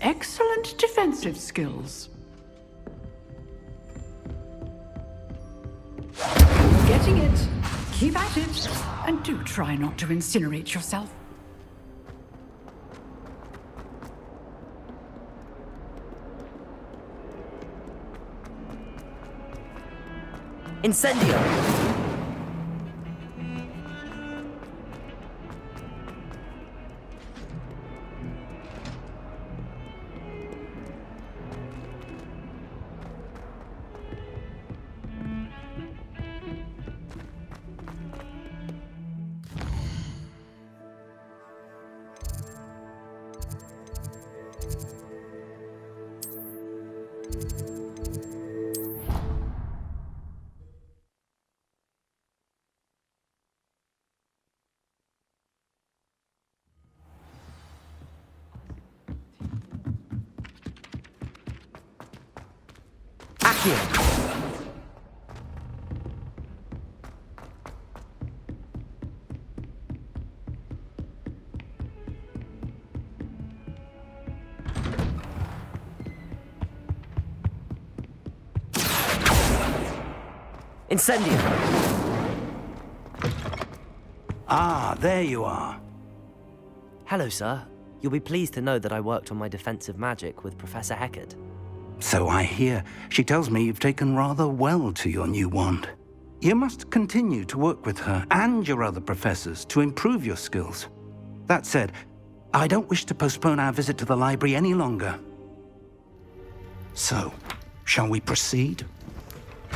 excellent defensive skills. You're getting it. Keep at it. And do try not to incinerate yourself. Incendio! Incendio! Ah, there you are. Hello, sir. You'll be pleased to know that I worked on my defensive magic with Professor Heckard. So I hear. She tells me you've taken rather well to your new wand. You must continue to work with her and your other professors to improve your skills. That said, I don't wish to postpone our visit to the library any longer. So, shall we proceed?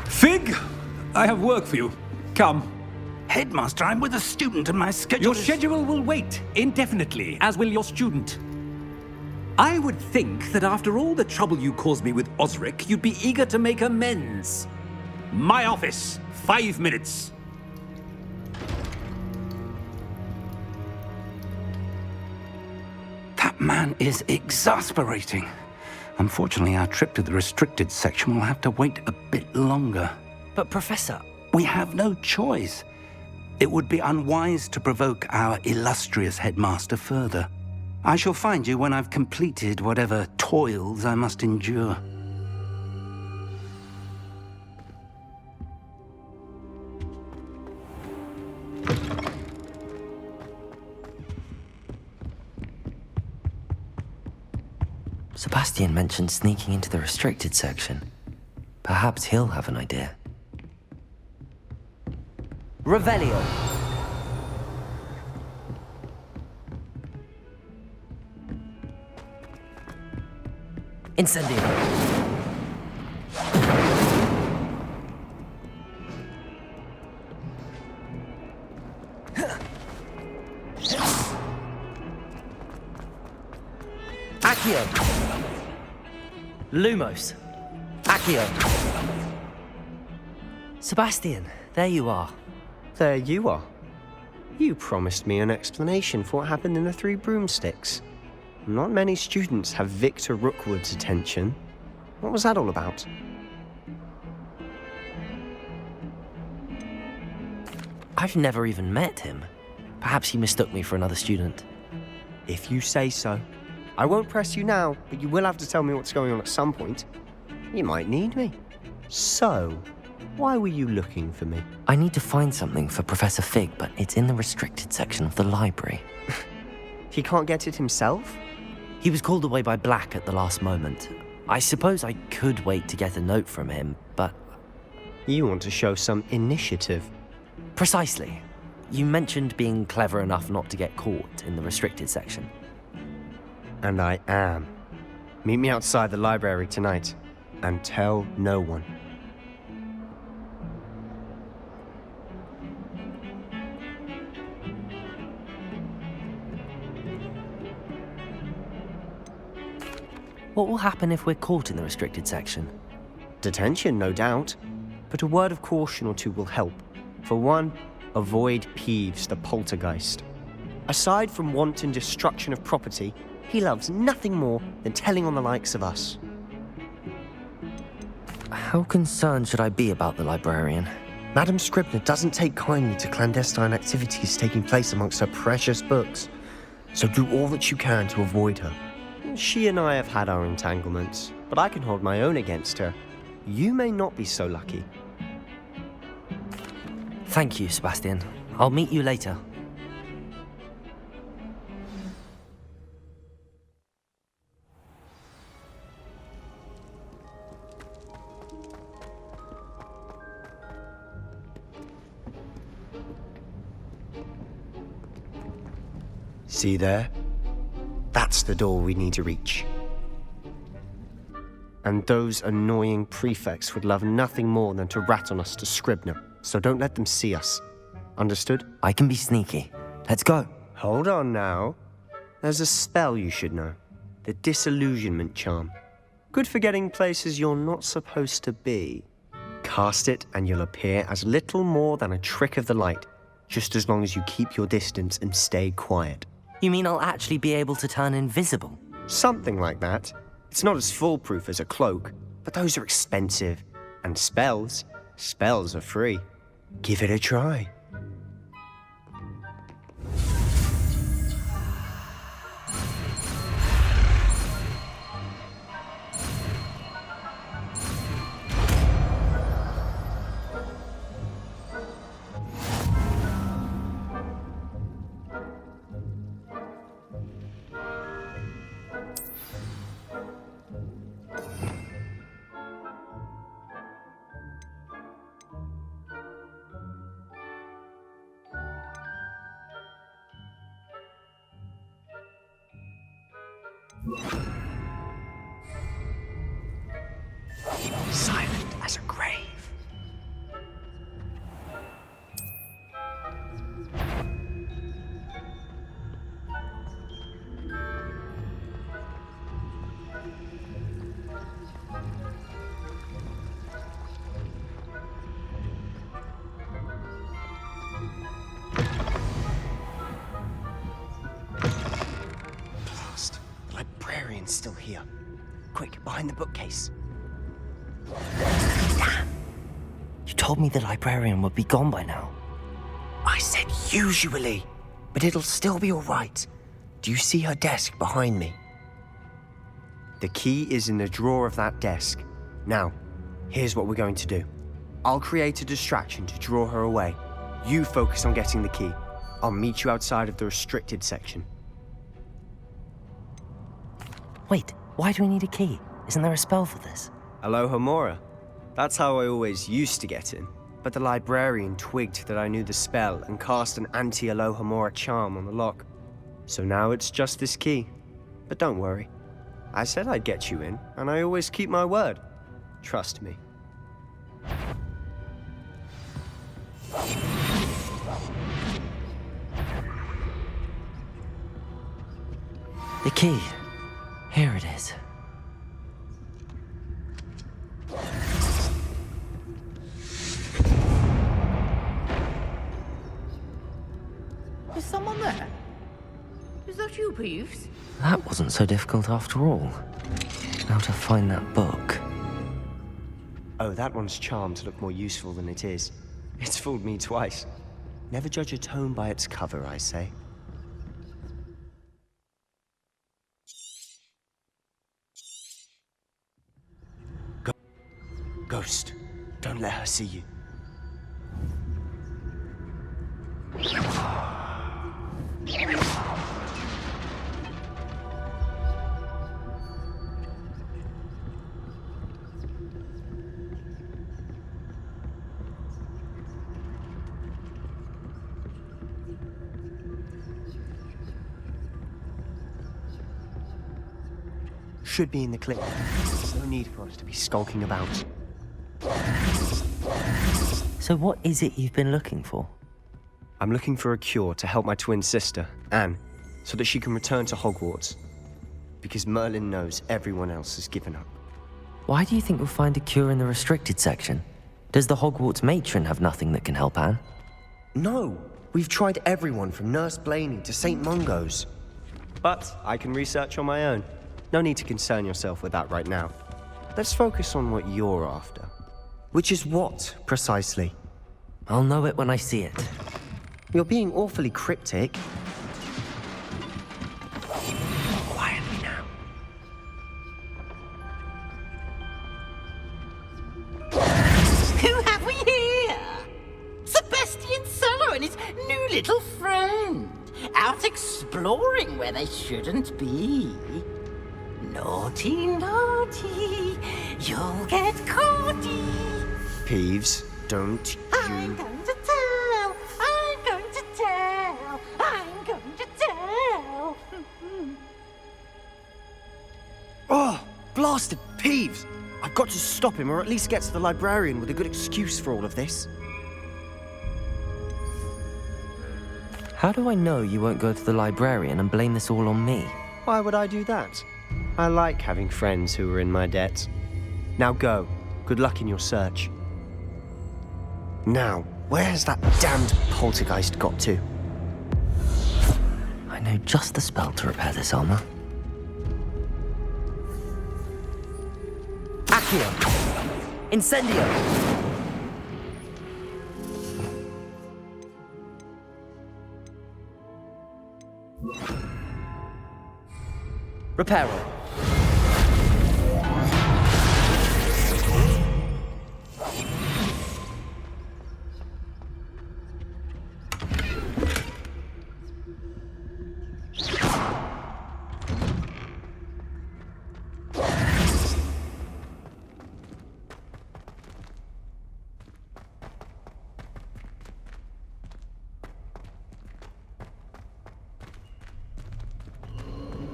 Fig! I have work for you. Come. Headmaster, I'm with a student and my schedule Your schedule will wait indefinitely, as will your student. I would think that after all the trouble you caused me with Osric, you'd be eager to make amends. My office, 5 minutes. That man is exasperating. Unfortunately, our trip to the restricted section will have to wait a bit longer. But Professor... We have no choice. It would be unwise to provoke our illustrious headmaster further. I shall find you when I've completed whatever toils I must endure. Sebastian mentioned sneaking into the restricted section. Perhaps he'll have an idea. Revelio! Incendio! Accio! Lumos! Accio! Sebastian, there you are. There you are. You promised me an explanation for what happened in the Three Broomsticks. Not many students have Victor Rookwood's attention. What was that all about? I've never even met him. Perhaps he mistook me for another student. If you say so. I won't press you now, but you will have to tell me what's going on at some point. You might need me. So, why were you looking for me? I need to find something for Professor Fig, but it's in the restricted section of the library. He can't get it himself? He was called away by Black at the last moment. I suppose I could wait to get a note from him, but... You want to show some initiative. Precisely. You mentioned being clever enough not to get caught in the restricted section. And I am. Meet me outside the library tonight, and tell no one. What will happen if we're caught in the restricted section? Detention, no doubt. But a word of caution or two will help. For one, avoid Peeves, the poltergeist. Aside from wanton destruction of property, he loves nothing more than telling on the likes of us. How concerned should I be about the librarian? Madame Scribner doesn't take kindly to clandestine activities taking place amongst her precious books, so do all that you can to avoid her. She and I have had our entanglements, but I can hold my own against her. You may not be so lucky. Thank you, Sebastian. I'll meet you later. See there? That's the door we need to reach. And those annoying prefects would love nothing more than to rat on us to Scribner, so don't let them see us. Understood? I can be sneaky. Let's go. Hold on now. There's a spell you should know. The Disillusionment charm. Good for getting places you're not supposed to be. Cast it and you'll appear as little more than a trick of the light, just as long as you keep your distance and stay quiet. You mean I'll actually be able to turn invisible? Something like that. It's not as foolproof as a cloak, but those are expensive. And spells are free. Give it a try. Silent as a grave. Blast. The librarian's still here. Quick, behind the bookcase. Damn! You told me the librarian would be gone by now. I said usually, but it'll still be all right. Do you see her desk behind me? The key is in the drawer of that desk. Now, here's what we're going to do. I'll create a distraction to draw her away. You focus on getting the key. I'll meet you outside of the restricted section. Wait, why do we need a key? Isn't there a spell for this? Alohomora. That's how I always used to get in. But the librarian twigged that I knew the spell and cast an anti-Alohomora charm on the lock. So now it's just this key. But don't worry. I said I'd get you in, and I always keep my word. Trust me. The key. Here it is. Is someone there? Is that you, Peeves? That wasn't so difficult after all. Now to find that book. Oh, that one's charmed to look more useful than it is. It's fooled me twice. Never judge a tome by its cover, I say. Ghost, don't let her see you. Should be in the clip. There's no need for us to be skulking about. So what is it you've been looking for? I'm looking for a cure to help my twin sister, Anne, so that she can return to Hogwarts. Because Merlin knows everyone else has given up. Why do you think you'll find a cure in the restricted section? Does the Hogwarts matron have nothing that can help Anne? No! We've tried everyone from Nurse Blaney to St. Mungo's. But I can research on my own. No need to concern yourself with that right now. Let's focus on what you're after. Which is what, precisely? I'll know it when I see it. You're being awfully cryptic. Quietly now. little friend, out exploring where they shouldn't be. Naughty, naughty, you'll get caughty. Peeves, don't I'm you... going to tell, I'm going to tell, I'm going to tell. Oh, blasted Peeves! I've got to stop him, or at least get to the librarian with a good excuse for all of this. How do I know you won't go to the librarian and blame this all on me? Why would I do that? I like having friends who are in my debt. Now go. Good luck in your search. Now, where has that damned poltergeist got to? I know just the spell to repair this armor. Accio! Incendio! Reparo.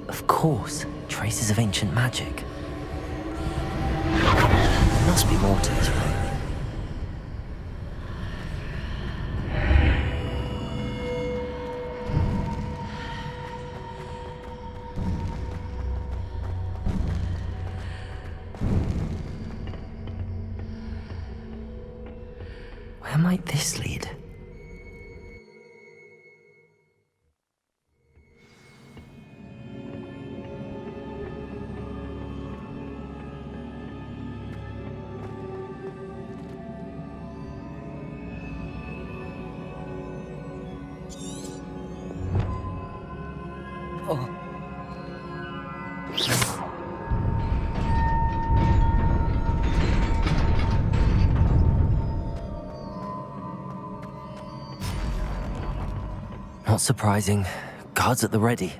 Of course, traces of ancient magic. There must be more to this room. Where might this lead? Not surprising. Guards at the ready.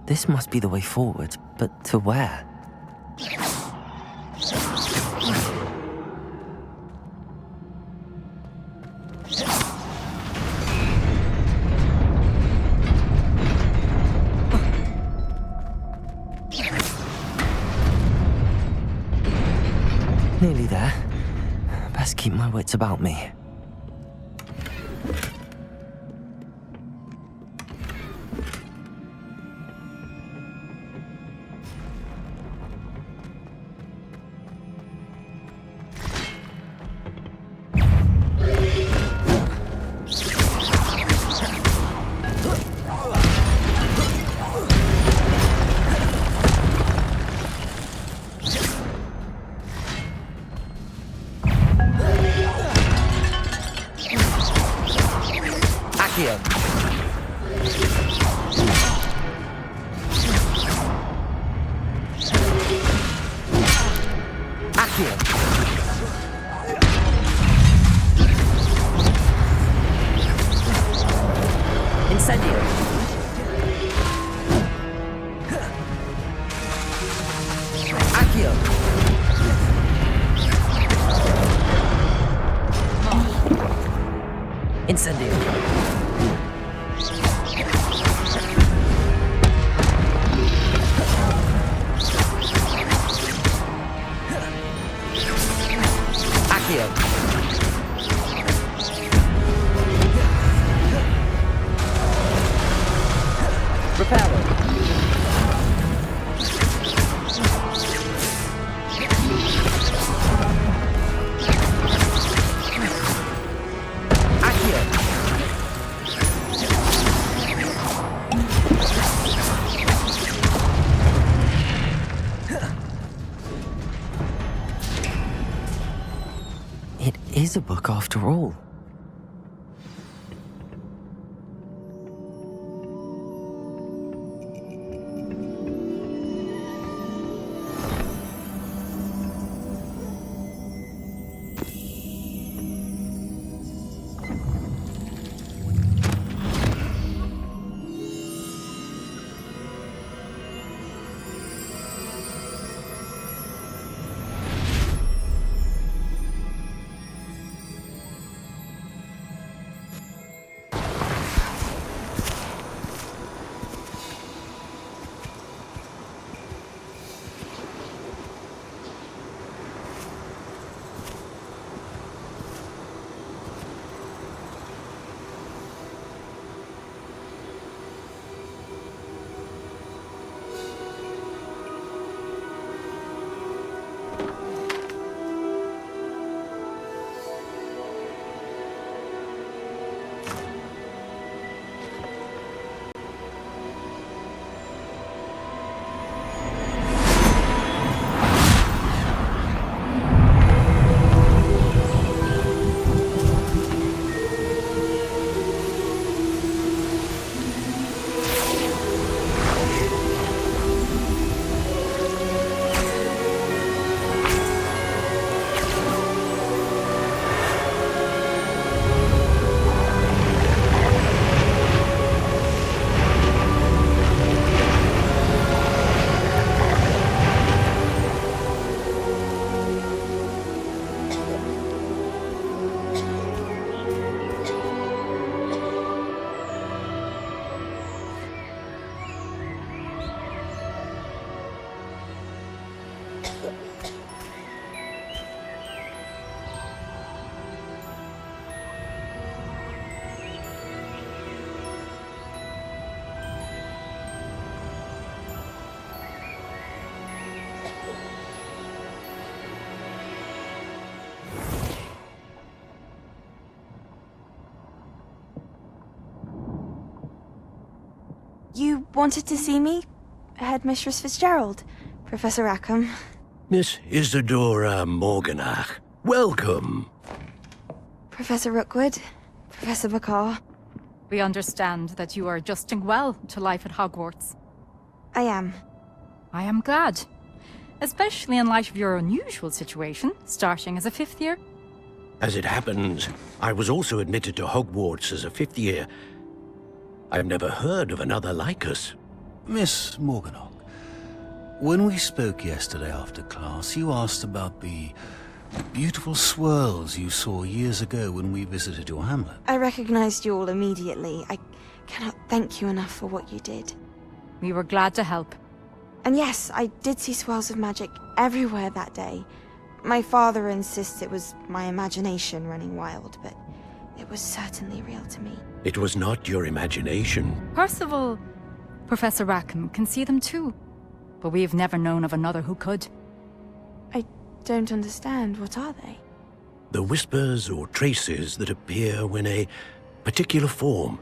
This must be the way forward, but to where? Nearly there. Best keep my wits about me. It is a book after all. You wanted to see me? Headmistress Fitzgerald? Professor Rackham? Miss Isadora Morganach, welcome. Professor Rookwood? Professor Bakar? We understand that you are adjusting well to life at Hogwarts. I am. I am glad. Especially in light of your unusual situation, starting as a 5th year. As it happens, I was also admitted to Hogwarts as a 5th year. I've never heard of another like us. Miss Morganach, when we spoke yesterday after class, you asked about the beautiful swirls you saw years ago when we visited your hamlet. I recognized you all immediately. I cannot thank you enough for what you did. We were glad to help. And yes, I did see swirls of magic everywhere that day. My father insists it was my imagination running wild, but it was certainly real to me. It was not your imagination. Percival, Professor Rackham can see them too. But we've never known of another who could. I don't understand. What are they? The whispers or traces that appear when a particular form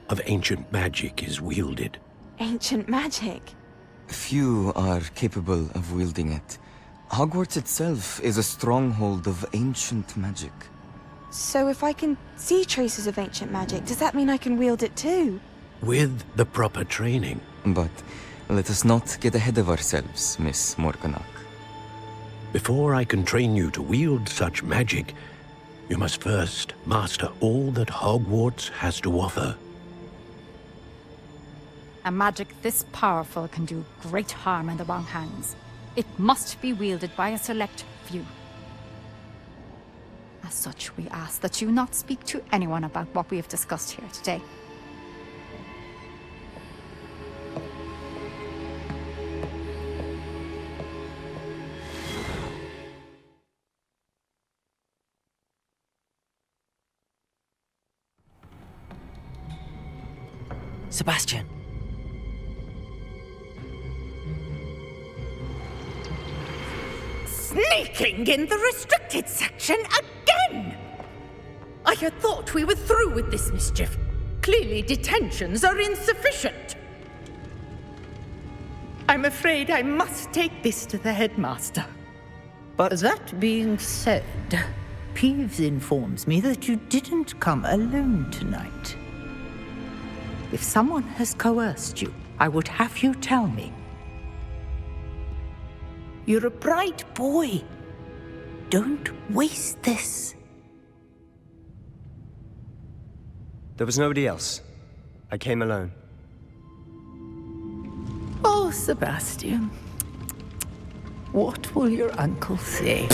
of ancient magic is wielded. Ancient magic? Few are capable of wielding it. Hogwarts itself is a stronghold of ancient magic. So if I can see traces of ancient magic, does that mean I can wield it too? With the proper training. But let us not get ahead of ourselves, Miss Morganach. Before I can train you to wield such magic, you must first master all that Hogwarts has to offer. A magic this powerful can do great harm in the wrong hands. It must be wielded by a select few. As such, we ask that you not speak to anyone about what we have discussed here today. Sebastian! Sneaking in the restricted section again! I had thought we were through with this mischief. Clearly detentions are insufficient. I'm afraid I must take this to the headmaster. But that being said, Peeves informs me that you didn't come alone tonight. If someone has coerced you, I would have you tell me. You're a bright boy. Don't waste this. There was nobody else. I came alone. Oh, Sebastian. What will your uncle say?